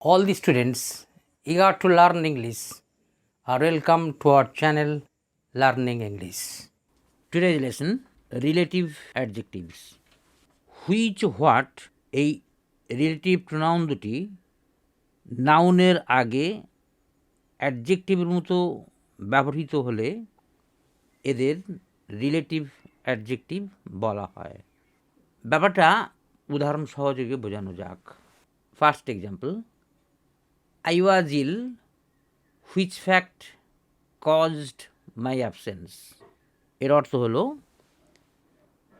All the students eager to learn English are welcome to our channel Learning English. Today's lesson relative adjectives. Which what এই relative pronoun দুটি নাউনের আগে অ্যাডজেক্টিভের মতো ব্যবহৃত হলে এদের রিলেটিভ অ্যাডজেক্টিভ বলা হয়। ব্যাপারটা উদাহরণ সহযোগে বোঝানো যাক। First example, I was ill, which fact caused my absence. এর অর্থ হলো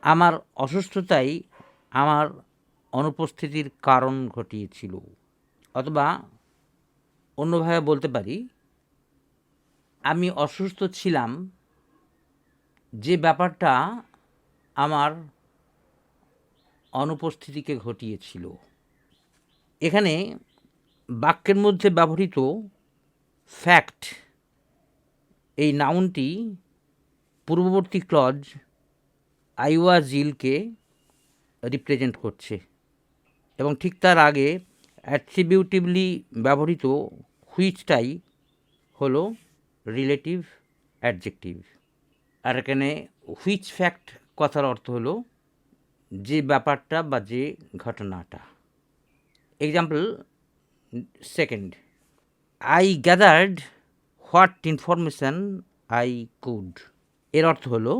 আমার অসুস্থতাই আমার অনুপস্থিতির কারণ ঘটিয়েছিল। অথবা অন্যভাবে বলতে পারি, আমি অসুস্থ ছিলাম, যে ব্যাপারটা আমার অনুপস্থিতিকে ঘটিয়েছিল। এখানে বাক্যের মধ্যে ব্যবহৃত ফ্যাক্ট এই নাউনটি পূর্ববর্তী clause I was Ilkay represent করছে এবং ঠিক তার আগে অ্যাট্রিবিউটিভলি ব্যবহৃত হুইচটাই হলো রিলেটিভ অ্যাডজেক্টিভ। আর এখানে হুইচ ফ্যাক্ট কথার অর্থ হলো যে ব্যাপারটা বা যে ঘটনাটা। Example second, I gathered what information I could. এর অর্থ হলো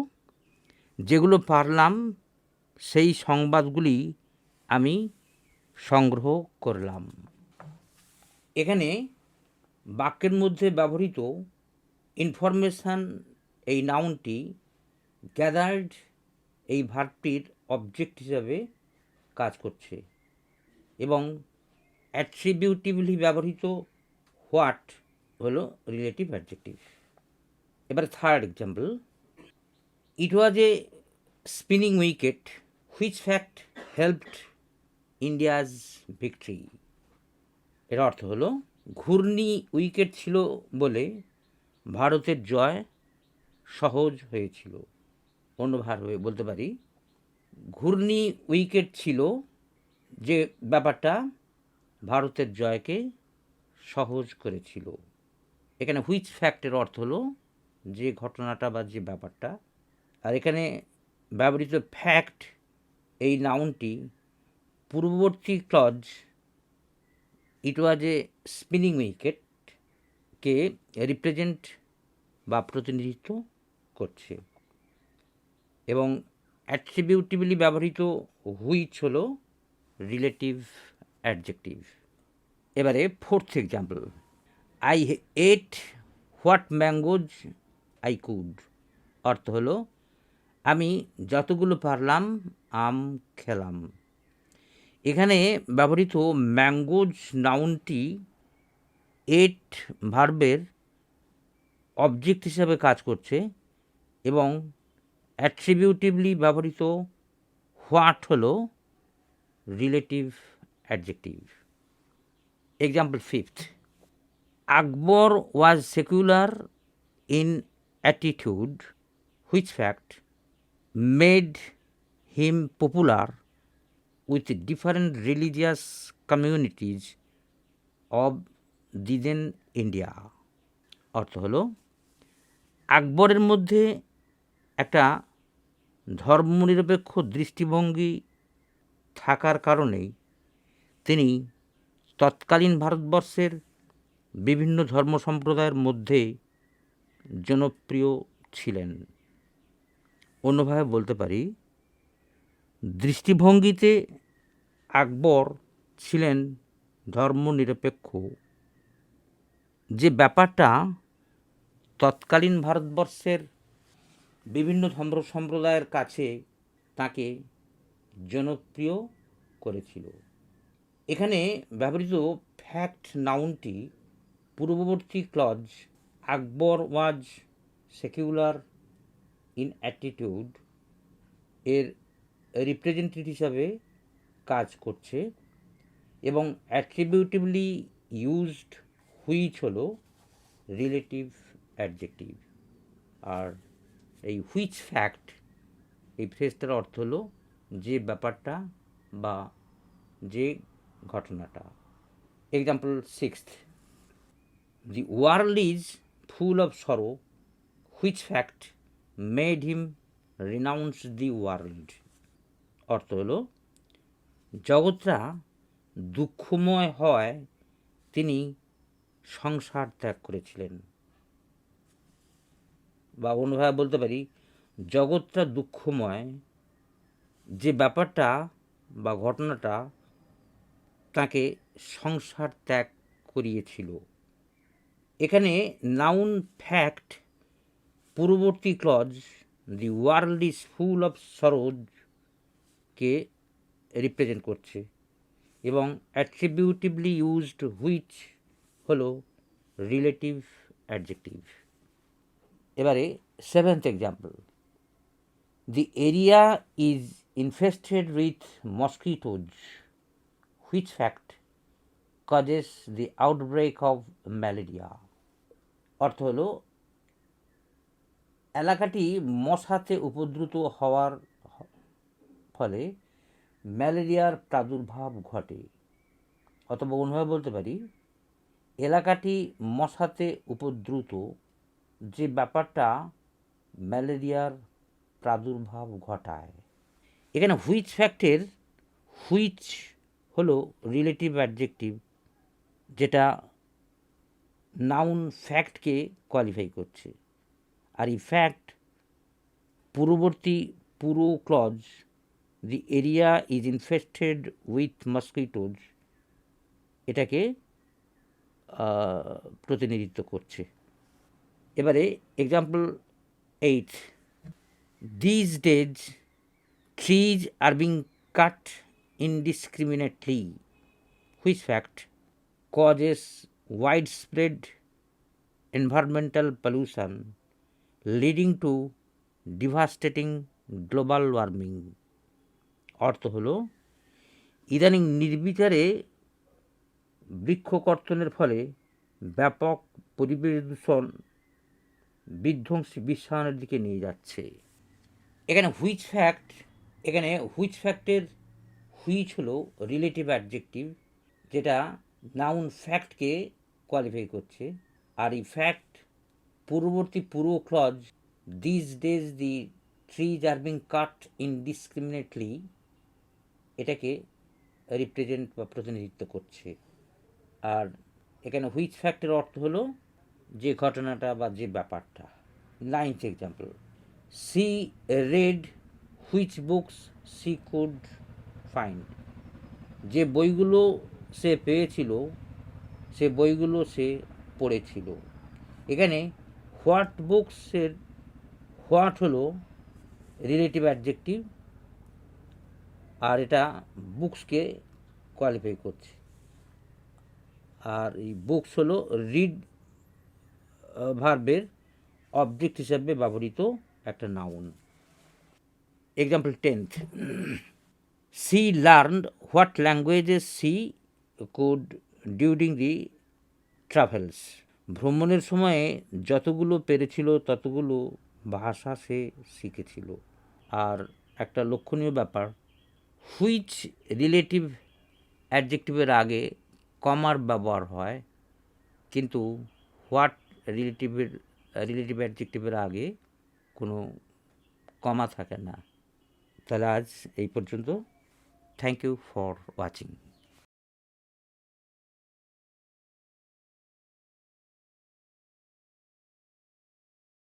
যেগুলো পারলাম সেই সংবাদগুলি আমি সংগ্রহ করলাম। এখানে বাক্যের মধ্যে ব্যবহৃত ইনফরমেশান এই নাউনটি গ্যাদার্ড এই ভার্বটির অবজেক্ট হিসাবে কাজ করছে এবং অ্যাট্রিবিউটিভলি ব্যবহৃত হোয়াট হলো রিলেটিভ অ্যাডজেক্টিভ। এবার third example, it was A spinning wicket which fact helped India's victory. এর অর্থ হলো ঘূর্ণি উইকেট ছিল বলে ভারতের জয় সহজ হয়েছিল। অন্যভাবে বলতে পারি, ঘূর্ণি উইকেট ছিল যে ব্যাপারটা ভারতের জয়কে সহজ করেছিল। এখানে হুইচ ফ্যাক্টের অর্থ হলো যে ঘটনাটা বা যে ব্যাপারটা। আর এখানে ব্যবহৃত ফ্যাক্ট এই নাউনটি পূর্ববর্তী ক্লজ ইট ওয়াজ এ স্পিনিং উইকেটকে রিপ্রেজেন্ট বা প্রতিনিধিত্ব করছে এবং অ্যাট্রিবিউটিভলি ব্যবহৃত হুইচ হলো রিলেটিভ অ্যাডজেক্টিভ। এবারে fourth example, I ate what mangoes I could. অর্থ হলো আমি যতগুলো পারলাম আম খেলাম। এখানে ব্যবহৃত ম্যাঙ্গোজ নাউনটি এট ভার্বের অবজেক্ট হিসাবে কাজ করছে এবং অ্যাট্রিবিউটিভলি ব্যবহৃত হোয়াট হলো relative adjective. Example fifth, Akbar was secular in attitude which fact made him popular with different religious communities of the then India. অর্থ হলো আকবরের মধ্যে একটা ধর্মনিরপেক্ষ দৃষ্টিভঙ্গি থাকার কারণেই তিনি তৎকালীন ভারতবর্ষের বিভিন্ন ধর্ম সম্প্রদায়ের মধ্যে জনপ্রিয় ছিলেন। অন্যভাবে বলতে পারি, দৃষ্টিভঙ্গিতে আকবর ছিলেন ধর্মনিরপেক্ষ, যে ব্যাপারটা তৎকালীন ভারতবর্ষের বিভিন্ন ধর্ম সম্প্রদায়ের কাছে তাকে জনপ্রিয় করেছিল। এখানে ব্যবহৃত ফ্যাক্ট নাউনটি পূর্ববর্তী clause Akbar was secular in attitude এর রিপ্রেজেন্টেটিভ হিসাবে কাজ করছে এবং অ্যাট্রিবিউটিভলি ইউজড হুইচ হলো রিলেটিভ অ্যাডজেক্টিভ। আর এই হুইচ ফ্যাক্ট এই ফ্রেজটার অর্থ হলো যে ব্যাপারটা বা যে ঘটনাটা। Example 6th. The world is full of sorrow, which fact made him renounce the world. অর্থ হলো জগৎটা দুঃখময় হয় তিনি সংসার ত্যাগ করেছিলেন, বা অন্যভাবে বলতে পারি জগৎটা দুঃখময়, যে ব্যাপারটা বা ঘটনাটা তাকে সংসার ত্যাগ করিয়েছিল। এখানে নাউন ফ্যাক্ট পূর্ববর্তী clause the world is full of সরোজকে রিপ্রেজেন্ট করছে এবং অ্যাট্রিবিউটিভলি ইউজড হুইচ হলো রিলেটিভ অ্যাডজেক্টিভ। এবারে 7th example. The area is infested with mosquitoes, which fact causes the outbreak of malaria. অর্থ হলো এলাকাটি মশাতে উপদ্রুত হওয়ার ফলে ম্যালেরিয়ার প্রাদুর্ভাব ঘটে। অথবা অন্যভাবে বলতে পারি এলাকাটি মশাতে উপদ্রুত, যে ব্যাপারটা ম্যালেরিয়ার প্রাদুর্ভাব ঘটায়। এখানে হুইচ ফ্যাক্টের হুইচ হলো রিলেটিভ অ্যাডজেক্টিভ, যেটা নাউন ফ্যাক্টকে কোয়ালিফাই করছে। আর এই ফ্যাক্ট পূর্ববর্তী পুরো clause the area is infested with mosquitoes এটাকে প্রতিনিধিত্ব করছে। এবারে example 8। This days trees are being cut indiscriminately, which fact causes widespread environmental pollution leading to devastating global warming. অর্থ হলো ইদানিং নির্বিচারে বৃক্ষকর্তনের ফলে ব্যাপক পরিবেশ দূষণ বিধ্বংসী বিশ্বায়নের দিকে নিয়ে যাচ্ছে। এখানে হুইচ ফ্যাক্টের হুইচ হলো রিলেটিভ অ্যাডজেক্টিভ, যেটা নাউন ফ্যাক্টকে কোয়ালিফাই করছে। আর এই ফ্যাক্ট পূর্ববর্তী পুরো clause these days the trees are being cut indiscriminately এটাকে রিপ্রেজেন্ট বা প্রতিনিধিত্ব করছে। আর এখানে হুইচ ফ্যাক্টের অর্থ হলো যে ঘটনাটা বা যে ব্যাপারটা। 9th example. She read which books she could find. যে বইগুলো সে পেয়েছিল সে বইগুলো সে পড়েছিল। এখানে হোয়াট বুকসের হোয়াট হলো রিলেটিভ অ্যাডজেক্টিভ, আর এটা বুকসকে কোয়ালিফাই করছে। আর এই বুকস হলো রিড ভার্বের অবজেক্ট হিসাবে ব্যবহৃত একটা noun. Example 10th। She learned what languages she could during the travels. ভ্রমণের সময়ে যতগুলো পেরেছিল ততগুলো ভাষা সে শিখেছিল। আর একটা লক্ষণীয় ব্যাপার, হুইচ রিলেটিভ অ্যাডজেক্টিভের আগে কমার ব্যবহার হয়, কিন্তু হোয়াট রিলেটিভ অ্যাডজেক্টিভের আগে কোনো কমা থাকে না। তাহলে আজ এই পর্যন্ত। Thank you for watching.